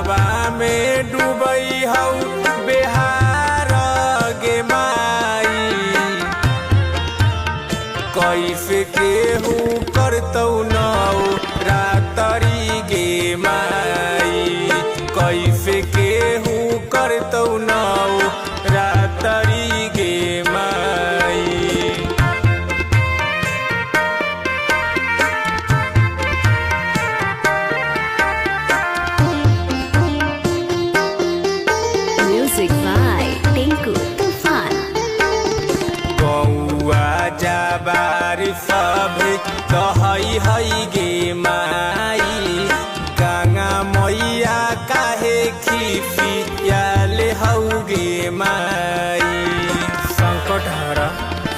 खेतावा में डूबई हऊ बेहार गे माई। कैसे केहू करतौ नाउ रातरी गे माई। कैसे केहू करतौ नाउ रातरी गे माई। Music by Tinku Tufan। गौआ जाबार सब कहई हई गे माई। गंगा मैया काहे खिसियाले हऊ गे माई। संकट हर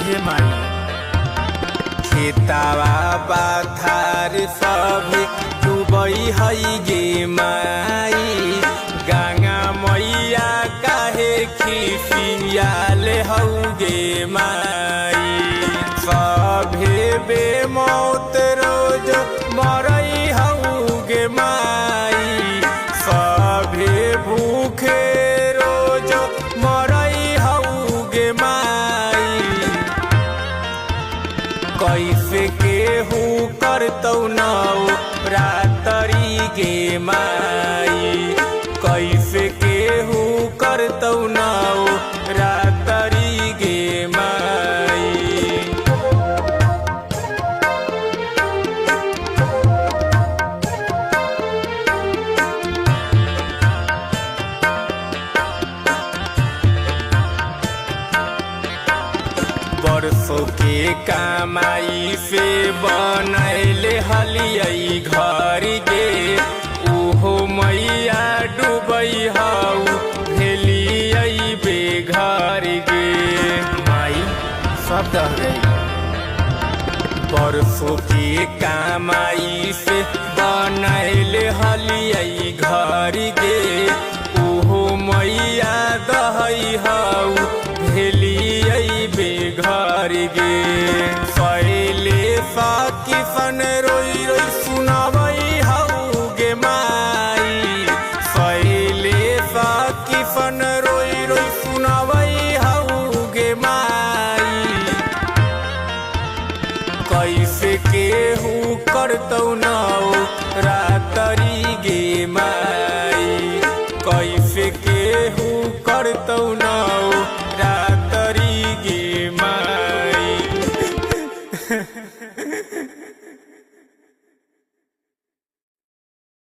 हे माई। खेतावा बाथार सब डूबई हई गे माई। गंगा मैया काहे खिसियाले हऊ गे माई। सभे बेमौत रोज मरई हऊ गे माई। सभे भूखे रोज मरई हऊ गे माई। कैसे केहू करतौ नाउ रातरी गे माई। कैसे केहू करतौ नाउ रातरी गे माई। बरसों के कमाई से बनैले हलियई घर गे। उहो मैया डूबई हऊ भेलियई बेघर गे माई। सब दह गई। बरसों के कमाई से बनैले हलियई घर गे। उहो मैया दहई हऊ भेलियई बेघर गे। सैले सा किसन रो